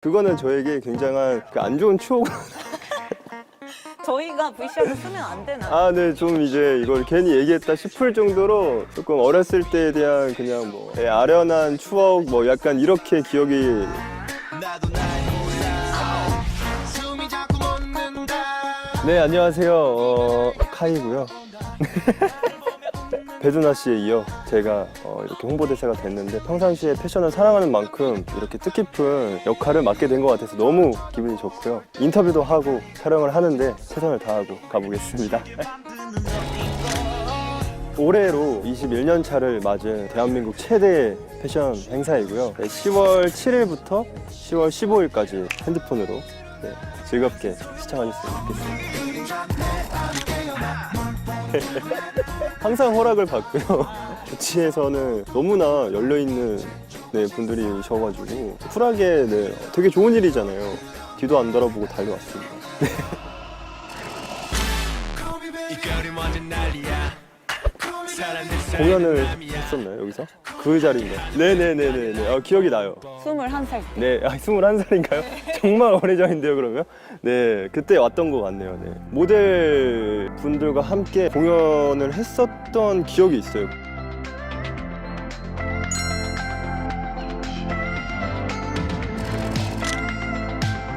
그거는 저에게 굉장한 그 안 좋은 추억. 저희가 VCR을 쓰면 안 되나요? 아, 네, 좀 이제 이걸 괜히 얘기했다 싶을 정도로 조금 어렸을 때에 대한 그냥 뭐 아련한 추억 뭐 약간 이렇게 기억이. 네, 안녕하세요. 카이고요. 배두나 씨에 이어 제가 이렇게 홍보대사가 됐는데 평상시에 패션을 사랑하는 만큼 이렇게 뜻깊은 역할을 맡게 된 것 같아서 너무 기분이 좋고요. 인터뷰도 하고 촬영을 하는데 최선을 다하고 가보겠습니다. 올해로 21년 차를 맞은 대한민국 최대 패션 행사이고요. 10월 7일부터 10월 15일까지 핸드폰으로 즐겁게 시청하셨으면 좋겠습니다. 항상 허락을 받고요. 구치에서는 너무나 열려있는 분들이 오셔가지고 쿨하게 되게 좋은 일이잖아요. 뒤도 안 돌아보고 달려왔습니다. 공연을 했었나요, 여기서? 그 자리인가요? 네네네네. 기억이 나요. 21살 때. 네, 21살인가요? 정말 오래전인데요, 그러면? 네, 그때 왔던 것 같네요. 네. 모델 분들과 함께 공연을 했었던 기억이 있어요.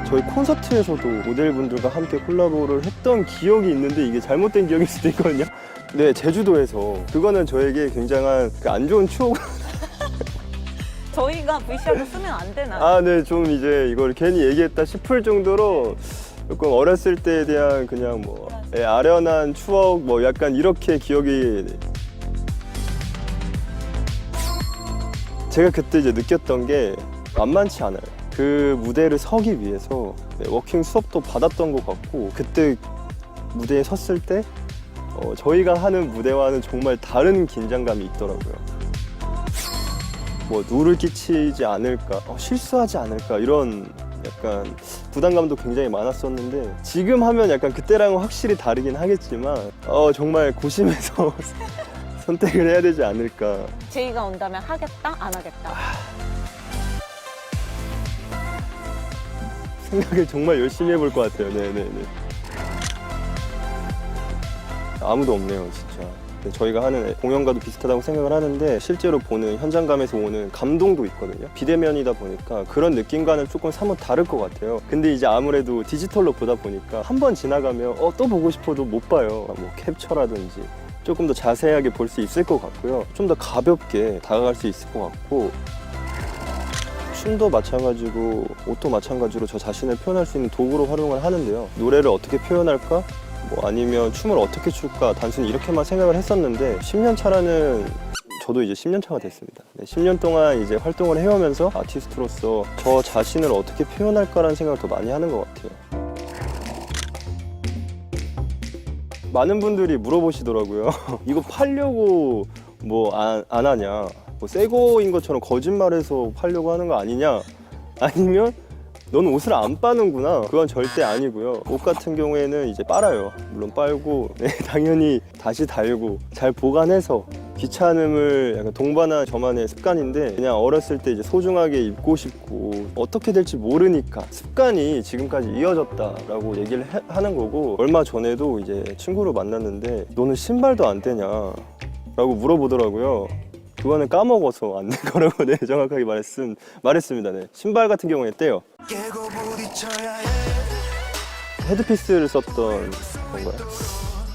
저희 콘서트에서도 모델분들과 함께 콜라보를 했던 기억이 있는데 이게 잘못된 기억일 수도 있거든요. 네, 제주도에서. 그거는 저에게 굉장한 그 안 좋은 추억. 저희가 VCR을 쓰면 안 되나요? 아, 네, 좀 이제 이걸 괜히 얘기했다 싶을 정도로 조금 어렸을 때에 대한 그냥 뭐 아련한 추억 뭐 약간 이렇게 기억이. 제가 그때 이제 느꼈던 게 만만치 않아요. 그 무대를 서기 위해서 워킹 수업도 받았던 것 같고 그때 무대에 섰을 때 저희가 하는 무대와는 정말 다른 긴장감이 있더라고요. 뭐 누를 끼치지 않을까, 실수하지 않을까 이런 약간 부담감도 굉장히 많았었는데 지금 하면 약간 그때랑은 확실히 다르긴 하겠지만 정말 고심해서 선택을 해야 되지 않을까. 제의가 온다면 하겠다? 안 하겠다? 생각을 정말 열심히 해볼 것 같아요. 네네네. 아무도 없네요, 진짜. 저희가 하는 공연과도 비슷하다고 생각을 하는데 실제로 보는 현장감에서 오는 감동도 있거든요. 비대면이다 보니까 그런 느낌과는 조금 사뭇 다를 것 같아요. 근데 이제 아무래도 디지털로 보다 보니까 한 번 지나가면 또 보고 싶어도 못 봐요. 뭐 캡처라든지 조금 더 자세하게 볼 수 있을 것 같고요. 좀 더 가볍게 다가갈 수 있을 것 같고 춤도 마찬가지고 옷도 마찬가지로 저 자신을 표현할 수 있는 도구로 활용을 하는데요. 노래를 어떻게 표현할까? 뭐 아니면 춤을 어떻게 출까? 단순히 이렇게만 생각을 했었는데 10년 차라는 저도 이제 10년 차가 됐습니다. 10년 동안 이제 활동을 해오면서 아티스트로서 저 자신을 어떻게 표현할까라는 생각을 더 많이 하는 것 같아요. 많은 분들이 물어보시더라고요. 이거 팔려고 뭐 안 하냐? 뭐 새거인 것처럼 거짓말해서 팔려고 하는 거 아니냐? 아니면 너는 옷을 안 빠는구나. 그건 절대 아니고요. 옷 같은 경우에는 이제 빨아요. 물론 빨고 당연히 다시 달고 잘 보관해서 귀찮음을 약간 동반한 저만의 습관인데 그냥 어렸을 때 이제 소중하게 입고 싶고 어떻게 될지 모르니까 습관이 지금까지 이어졌다라고 얘기를 하는 거고 얼마 전에도 이제 친구를 만났는데 너는 신발도 안 떼냐? 라고 물어보더라고요. 그거는 까먹어서 안 된 거라고 정확하게 말했습니다. 네. 신발 같은 경우에 떼요. 헤드피스를 썼던 건가요?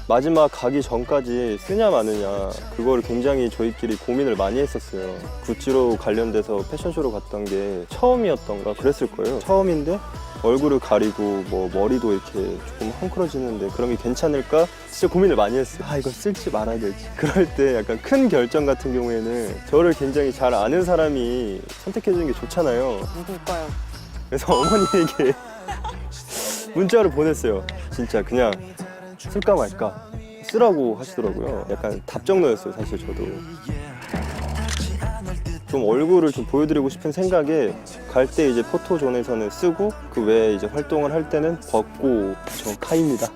마지막 가기 전까지 쓰냐 마느냐 그거를 굉장히 저희끼리 고민을 많이 했었어요. 구찌로 관련돼서 패션쇼로 갔던 게 처음이었던가 그랬을 거예요. 처음인데 얼굴을 가리고 뭐 머리도 이렇게 조금 헝클어지는데 그런 게 괜찮을까? 진짜 고민을 많이 했어요. 이거 쓸지 말아야 될지. 그럴 때 약간 큰 결정 같은 경우에는 저를 굉장히 잘 아는 사람이 선택해주는 게 좋잖아요. 누굴까요? 그래서 어머니에게 문자를 보냈어요. 진짜 그냥 쓸까 말까 쓰라고 하시더라고요. 약간 답정너였어요, 사실 저도. 좀 얼굴을 좀 보여드리고 싶은 생각에 갈 때 이제 포토존에서는 쓰고 그 외에 이제 활동을 할 때는 벗고 저 카입니다.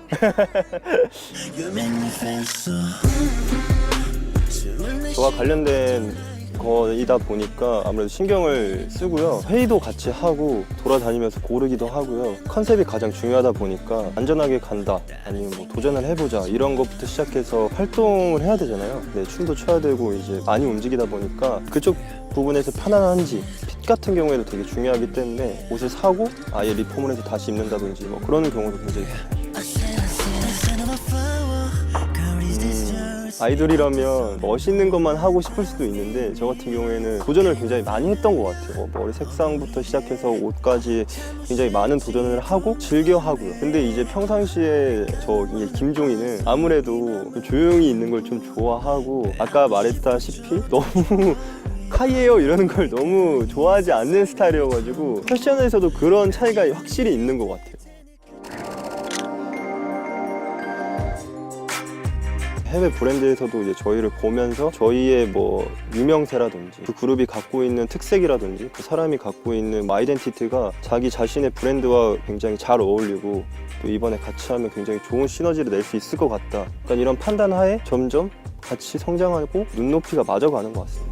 저와 관련된 거이다 보니까 아무래도 신경을 쓰고요. 회의도 같이 하고 돌아다니면서 고르기도 하고요. 컨셉이 가장 중요하다 보니까 안전하게 간다, 아니면 뭐 도전을 해보자 이런 것부터 시작해서 활동을 해야 되잖아요. 네, 춤도 춰야 되고 이제 많이 움직이다 보니까 그쪽 부분에서 편안한지, 핏 같은 경우에도 되게 중요하기 때문에 옷을 사고 아예 리폼을 해서 다시 입는다든지 뭐 그런 경우도 굉장히 아이돌이라면 멋있는 것만 하고 싶을 수도 있는데 저 같은 경우에는 도전을 굉장히 많이 했던 것 같아요. 머리 색상부터 시작해서 옷까지 굉장히 많은 도전을 하고 즐겨 하고요. 근데 이제 평상시에 저 김종희는 아무래도 조용히 있는 걸 좀 좋아하고 아까 말했다시피 너무 카이에요 이러는 걸 너무 좋아하지 않는 스타일이어가지고 패션에서도 그런 차이가 확실히 있는 것 같아요. 해외 브랜드에서도 이제 저희를 보면서 저희의 뭐 유명세라든지 그 그룹이 갖고 있는 특색이라든지 그 사람이 갖고 있는 아이덴티티가 자기 자신의 브랜드와 굉장히 잘 어울리고 또 이번에 같이 하면 굉장히 좋은 시너지를 낼 수 있을 것 같다. 그러니까 이런 판단 하에 점점 같이 성장하고 눈높이가 맞아가는 것 같습니다.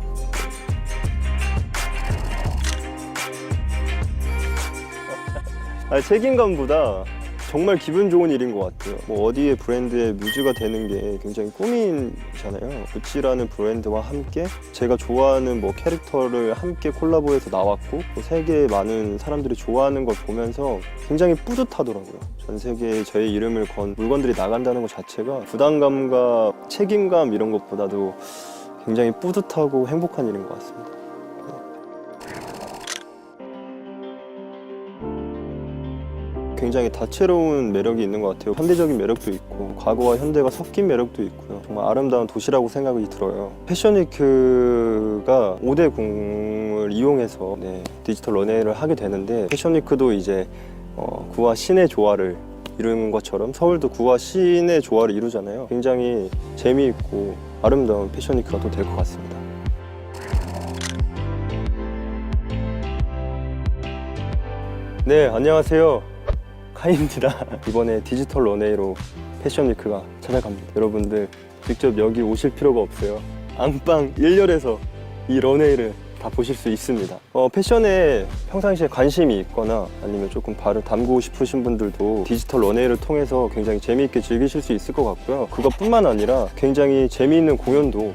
책임감보다 정말 기분 좋은 일인 것 같아요. 뭐 어디에 브랜드의 뮤즈가 되는 게 굉장히 꿈이잖아요. 구찌라는 브랜드와 함께 제가 좋아하는 뭐 캐릭터를 함께 콜라보해서 나왔고 또 세계에 많은 사람들이 좋아하는 걸 보면서 굉장히 뿌듯하더라고요. 전 세계에 저의 이름을 건 물건들이 나간다는 것 자체가 부담감과 책임감 이런 것보다도 굉장히 뿌듯하고 행복한 일인 것 같습니다. 굉장히 다채로운 매력이 있는 것 같아요. 현대적인 매력도 있고 과거와 현대가 섞인 매력도 있고요. 정말 아름다운 도시라고 생각이 들어요. 패션위크가 5대 궁을 이용해서 디지털 런웨이를 하게 되는데 패션위크도 이제 구와 신의 조화를 이루는 것처럼 서울도 구와 신의 조화를 이루잖아요. 굉장히 재미있고 아름다운 패션위크가 또 될 것 같습니다. 네, 안녕하세요. 카이입니다. 이번에 디지털 런웨이로 패션위크가 찾아갑니다. 여러분들 직접 여기 오실 필요가 없어요. 안방 1열에서 이 런웨이를 다 보실 수 있습니다. 패션에 평상시에 관심이 있거나 아니면 조금 발을 담그고 싶으신 분들도 디지털 런웨이를 통해서 굉장히 재미있게 즐기실 수 있을 것 같고요. 그것뿐만 아니라 굉장히 재미있는 공연도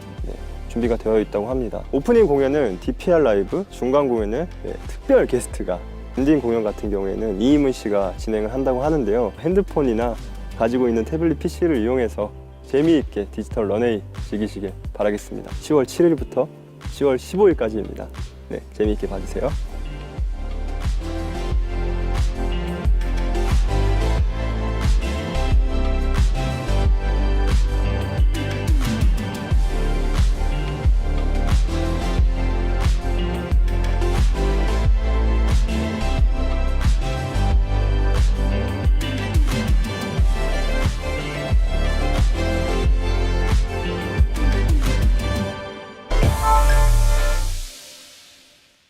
준비가 되어 있다고 합니다. 오프닝 공연은 DPR 라이브, 중간 공연은 특별 게스트가, 엔딩 공연 같은 경우에는 이희문 씨가 진행을 한다고 하는데요. 핸드폰이나 가지고 있는 태블릿 PC를 이용해서 재미있게 디지털 런웨이 즐기시길 바라겠습니다. 10월 7일부터 10월 15일까지입니다. 네, 재미있게 봐주세요.